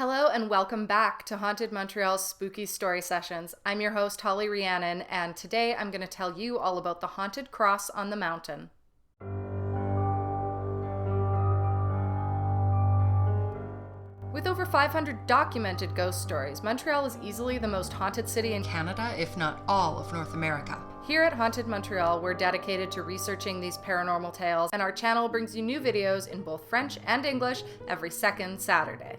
Hello and welcome back to Haunted Montreal's Spooky Story Sessions. I'm your host, Holly Rhiannon, and today I'm going to tell you all about the haunted cross on the mountain. With over 500 documented ghost stories, Montreal is easily the most haunted city in Canada, if not all of North America. Here at Haunted Montreal, we're dedicated to researching these paranormal tales, and our channel brings you new videos in both French and English every second Saturday.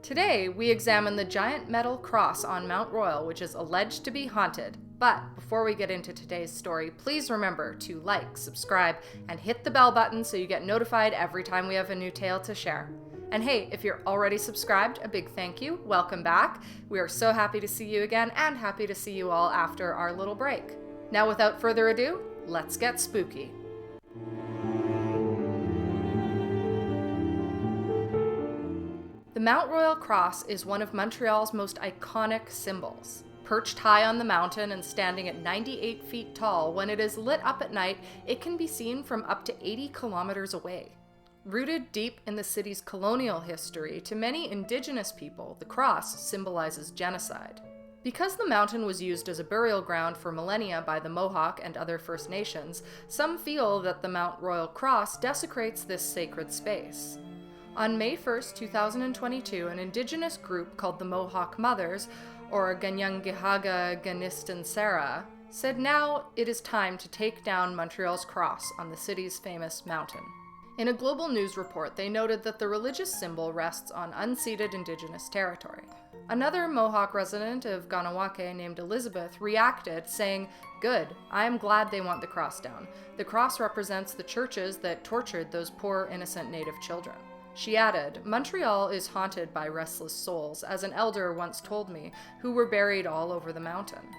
Today, we examine the giant metal cross on Mount Royal, which is alleged to be haunted. But before we get into today's story, please remember to like, subscribe, and hit the bell button so you get notified every time we have a new tale to share. And hey, if you're already subscribed, a big thank you. Welcome back. We are so happy to see you again and happy to see you all after our little break. Now, without further ado, let's get spooky. The Mount Royal Cross is one of Montreal's most iconic symbols. Perched high on the mountain and standing at 98 feet tall, when it is lit up at night, it can be seen from up to 80 kilometers away. Rooted deep in the city's colonial history, to many Indigenous people, the cross symbolizes genocide. Because the mountain was used as a burial ground for millennia by the Mohawk and other First Nations, some feel that the Mount Royal Cross desecrates this sacred space. On May 1st, 2022, an Indigenous group called the Mohawk Mothers, or Ganyangihaga Ganistansara, said now it is time to take down Montreal's cross on the city's famous mountain. In a global news report, they noted that the religious symbol rests on unceded Indigenous territory. Another Mohawk resident of Ganawake named Elizabeth reacted, saying, "Good, I am glad they want the cross down. The cross represents the churches that tortured those poor innocent Native children." She added, "Montreal is haunted by restless souls, as an elder once told me, who were buried all over the mountain."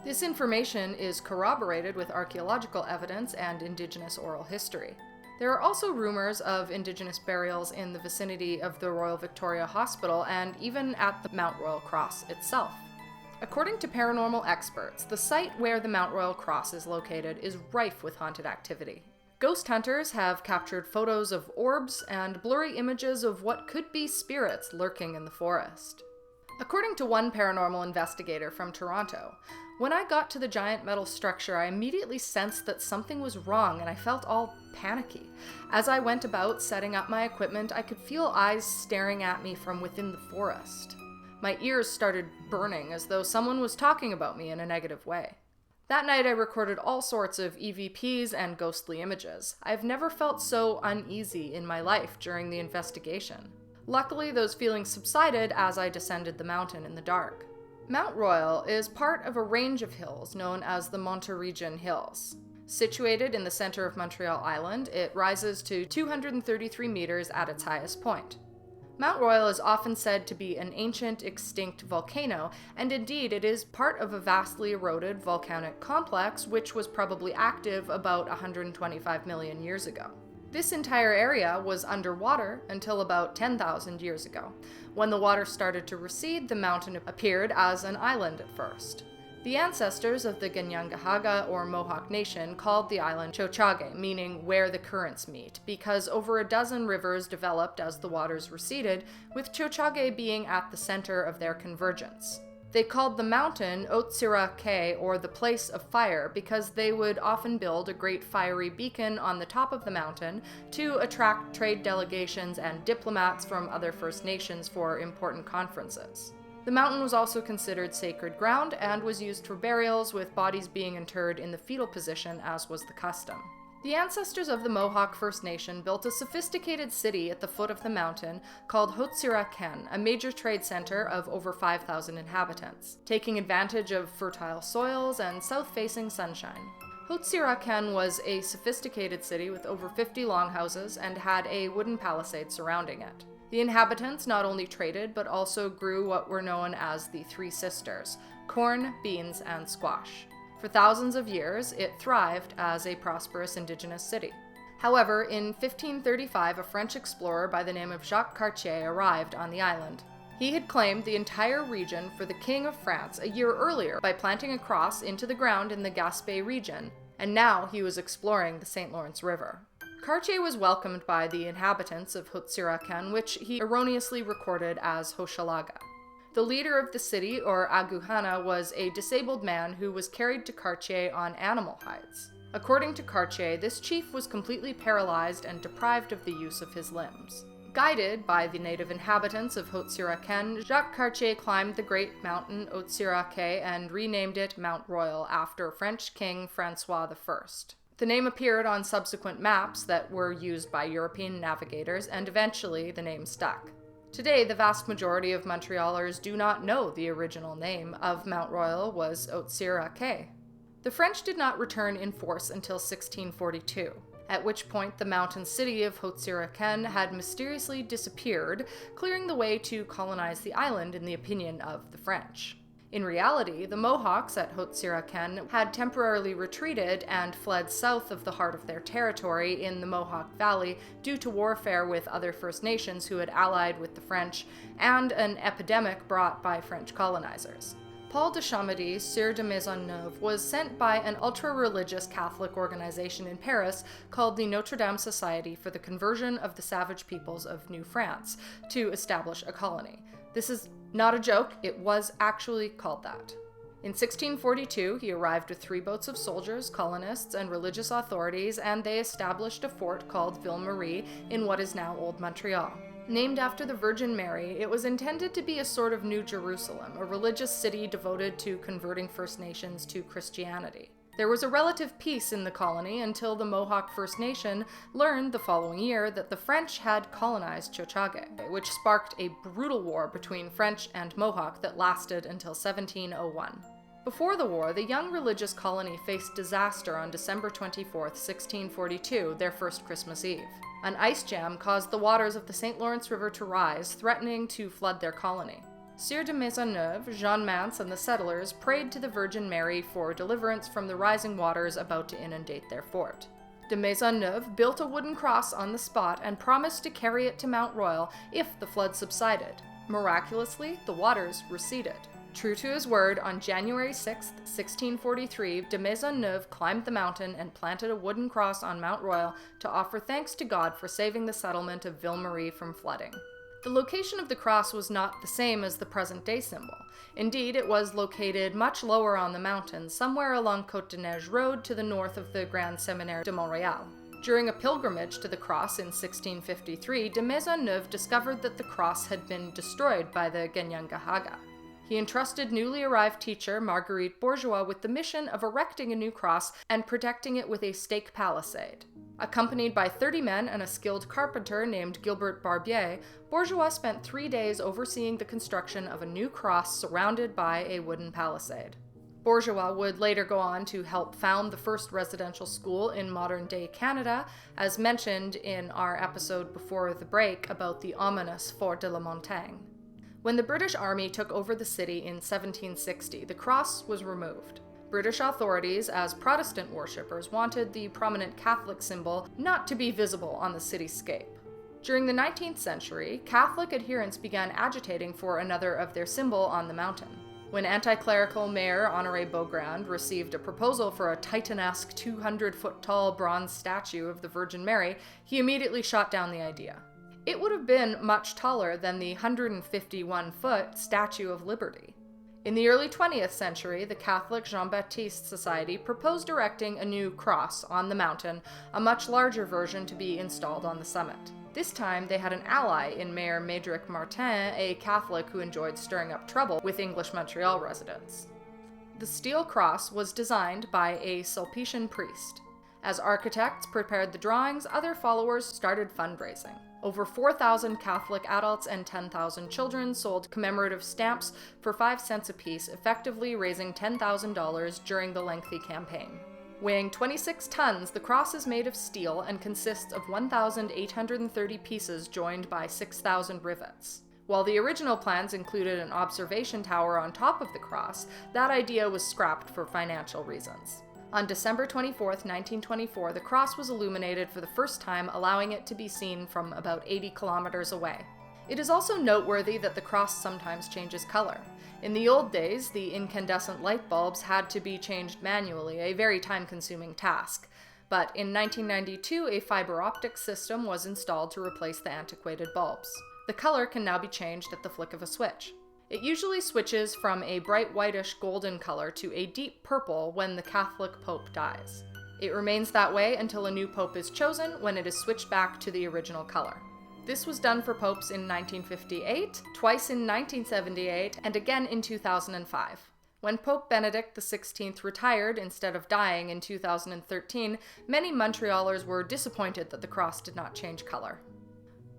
This information is corroborated with archaeological evidence and Indigenous oral history. There are also rumors of Indigenous burials in the vicinity of the Royal Victoria Hospital and even at the Mount Royal Cross itself. According to paranormal experts, the site where the Mount Royal Cross is located is rife with haunted activity. Ghost hunters have captured photos of orbs and blurry images of what could be spirits lurking in the forest. According to one paranormal investigator from Toronto, "When I got to the giant metal structure, I immediately sensed that something was wrong and I felt all panicky. As I went about setting up my equipment, I could feel eyes staring at me from within the forest. My ears started burning as though someone was talking about me in a negative way. That night I recorded all sorts of EVPs and ghostly images. I've never felt so uneasy in my life during the investigation. Luckily, those feelings subsided as I descended the mountain in the dark." Mount Royal is part of a range of hills known as the Montérégion Hills. Situated in the center of Montreal Island, it rises to 233 meters at its highest point. Mount Royal is often said to be an ancient, extinct volcano, and indeed it is part of a vastly eroded volcanic complex which was probably active about 125 million years ago. This entire area was underwater until about 10,000 years ago. When the water started to recede, the mountain appeared as an island at first. The ancestors of the Ganyangihaga or Mohawk Nation called the island Tiohtià:ke, meaning where the currents meet, because over a dozen rivers developed as the waters receded, with Tiohtià:ke being at the center of their convergence. They called the mountain Otsirake, or the place of fire, because they would often build a great fiery beacon on the top of the mountain to attract trade delegations and diplomats from other First Nations for important conferences. The mountain was also considered sacred ground and was used for burials, with bodies being interred in the fetal position, as was the custom. The ancestors of the Mohawk First Nation built a sophisticated city at the foot of the mountain called Hotsiraken, a major trade center of over 5,000 inhabitants, taking advantage of fertile soils and south-facing sunshine. Hotsiraken was a sophisticated city with over 50 longhouses and had a wooden palisade surrounding it. The inhabitants not only traded, but also grew what were known as the Three Sisters: corn, beans, and squash. For thousands of years, it thrived as a prosperous Indigenous city. However, in 1535, a French explorer by the name of Jacques Cartier arrived on the island. He had claimed the entire region for the King of France a year earlier by planting a cross into the ground in the Gaspé region, and now he was exploring the St. Lawrence River. Cartier was welcomed by the inhabitants of Haute-Siracan, which he erroneously recorded as Hochelaga. The leader of the city, or Aguhana, was a disabled man who was carried to Cartier on animal hides. According to Cartier, this chief was completely paralyzed and deprived of the use of his limbs. Guided by the native inhabitants of Haute-Siracan, Jacques Cartier climbed the great mountain Haute-Siraque and renamed it Mount Royal after French King Francois I. The name appeared on subsequent maps that were used by European navigators, and eventually the name stuck. Today, the vast majority of Montrealers do not know the original name of Mount Royal was Haute-Siraque. The French did not return in force until 1642, at which point the mountain city of Haute-Siracan had mysteriously disappeared, clearing the way to colonize the island in the opinion of the French. In reality, the Mohawks at Haute-Siracan had temporarily retreated and fled south of the heart of their territory in the Mohawk Valley due to warfare with other First Nations who had allied with the French and an epidemic brought by French colonizers. Paul de Chaumédy, Sieur de Maisonneuve, was sent by an ultra-religious Catholic organization in Paris called the Notre Dame Society for the Conversion of the Savage Peoples of New France to establish a colony. This is not a joke, it was actually called that. In 1642, he arrived with 3 boats of soldiers, colonists, and religious authorities, and they established a fort called Vil Marie in what is now Old Montreal. Named after the Virgin Mary, it was intended to be a sort of New Jerusalem, a religious city devoted to converting First Nations to Christianity. There was a relative peace in the colony until the Mohawk First Nation learned the following year that the French had colonized Tiohtià:ke, which sparked a brutal war between French and Mohawk that lasted until 1701. Before the war, the young religious colony faced disaster on December 24, 1642, their first Christmas Eve. An ice jam caused the waters of the St. Lawrence River to rise, threatening to flood their colony. Sieur de Maisonneuve, Jean Mance, and the settlers prayed to the Virgin Mary for deliverance from the rising waters about to inundate their fort. De Maisonneuve built a wooden cross on the spot and promised to carry it to Mount Royal if the flood subsided. Miraculously, the waters receded. True to his word, on January 6, 1643, de Maisonneuve climbed the mountain and planted a wooden cross on Mount Royal to offer thanks to God for saving the settlement of Ville Marie from flooding. The location of the cross was not the same as the present-day symbol. Indeed, it was located much lower on the mountain, somewhere along Côte-de-Neige Road to the north of the Grand Séminaire de Montréal. During a pilgrimage to the cross in 1653, de Maisonneuve discovered that the cross had been destroyed by the Kanien'kehá:ka. He entrusted newly arrived teacher Marguerite Bourgeois with the mission of erecting a new cross and protecting it with a stake palisade. Accompanied by 30 men and a skilled carpenter named Gilbert Barbier, Bourgeois spent 3 days overseeing the construction of a new cross surrounded by a wooden palisade. Bourgeois would later go on to help found the first residential school in modern-day Canada, as mentioned in our episode before the break about the ominous Fort de la Montagne. When the British Army took over the city in 1760, the cross was removed. British authorities, as Protestant worshippers, wanted the prominent Catholic symbol not to be visible on the cityscape. During the 19th century, Catholic adherents began agitating for another of their symbol on the mountain. When anti-clerical Mayor Honoré Beaugrand received a proposal for a Titanesque 200-foot-tall bronze statue of the Virgin Mary, he immediately shot down the idea. It would have been much taller than the 151-foot Statue of Liberty. In the early 20th century, the Catholic Jean-Baptiste Society proposed erecting a new cross on the mountain, a much larger version to be installed on the summit. This time, they had an ally in Mayor Médric Martin, a Catholic who enjoyed stirring up trouble with English Montreal residents. The steel cross was designed by a Sulpician priest. As architects prepared the drawings, other followers started fundraising. Over 4,000 Catholic adults and 10,000 children sold commemorative stamps for 5 cents apiece, effectively raising $10,000 during the lengthy campaign. Weighing 26 tons, the cross is made of steel and consists of 1,830 pieces joined by 6,000 rivets. While the original plans included an observation tower on top of the cross, that idea was scrapped for financial reasons. On December 24, 1924, the cross was illuminated for the first time, allowing it to be seen from about 80 kilometers away. It is also noteworthy that the cross sometimes changes color. In the old days, the incandescent light bulbs had to be changed manually, a very time-consuming task. but in 1992 a fiber optic system was installed to replace the antiquated bulbs. The color can now be changed at the flick of a switch. It usually switches from a bright whitish golden color to a deep purple when the Catholic Pope dies. It remains that way until a new pope is chosen, when it is switched back to the original color. This was done for popes in 1958, twice in 1978, and again in 2005. When Pope Benedict XVI retired instead of dying in 2013, many Montrealers were disappointed that the cross did not change color.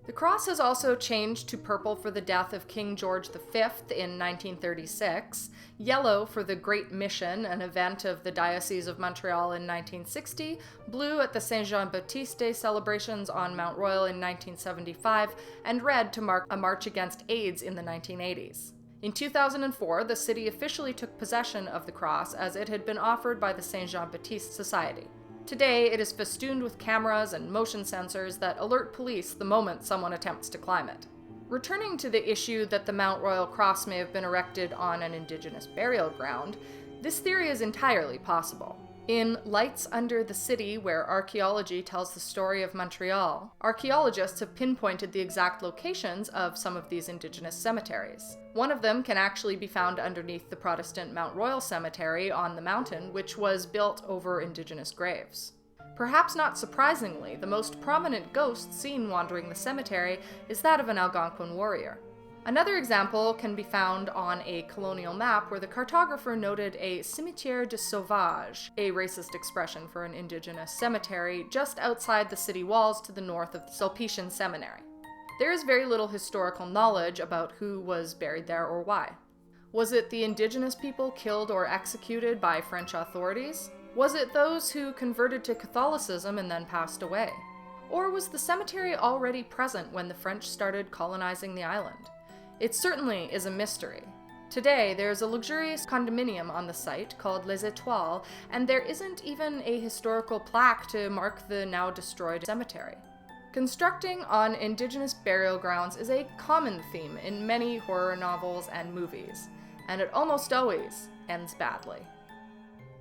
The cross has also changed to purple for the death of King George V in 1936, yellow for the Great Mission, an event of the Diocese of Montreal in 1960, blue at the Saint Jean-Baptiste Day celebrations on Mount Royal in 1975, and red to mark a march against AIDS in the 1980s. In 2004, the city officially took possession of the cross as it had been offered by the Saint Jean-Baptiste Society. Today, it is festooned with cameras and motion sensors that alert police the moment someone attempts to climb it. Returning to the issue that the Mount Royal cross may have been erected on an Indigenous burial ground, this theory is entirely possible. In Lights Under the City, where archaeology tells the story of Montreal, archaeologists have pinpointed the exact locations of some of these Indigenous cemeteries. One of them can actually be found underneath the Protestant Mount Royal Cemetery on the mountain, which was built over Indigenous graves. Perhaps not surprisingly, the most prominent ghost seen wandering the cemetery is that of an Algonquin warrior. Another example can be found on a colonial map where the cartographer noted a cimetière de sauvage, a racist expression for an Indigenous cemetery, just outside the city walls to the north of the Sulpician Seminary. There is very little historical knowledge about who was buried there or why. Was it the Indigenous people killed or executed by French authorities? Was it those who converted to Catholicism and then passed away? Or was the cemetery already present when the French started colonizing the island? It certainly is a mystery. Today, there is a luxurious condominium on the site called Les Étoiles, and there isn't even a historical plaque to mark the now destroyed cemetery. Constructing on Indigenous burial grounds is a common theme in many horror novels and movies, and it almost always ends badly.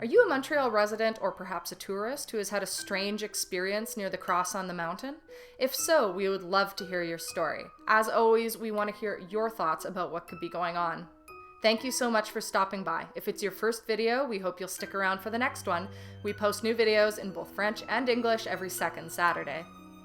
Are you a Montreal resident or perhaps a tourist who has had a strange experience near the cross on the mountain? If so, we would love to hear your story. As always, we want to hear your thoughts about what could be going on. Thank you so much for stopping by. If it's your first video, we hope you'll stick around for the next one. We post new videos in both French and English every second Saturday.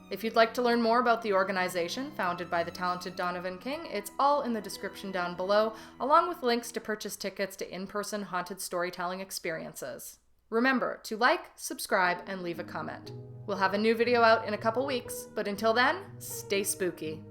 If you'd like to learn more about the organization founded by the talented Donovan King, it's all in the description down below, along with links to purchase tickets to in-person haunted storytelling experiences. Remember to like, subscribe, and leave a comment. We'll have a new video out in a couple weeks, but until then, stay spooky.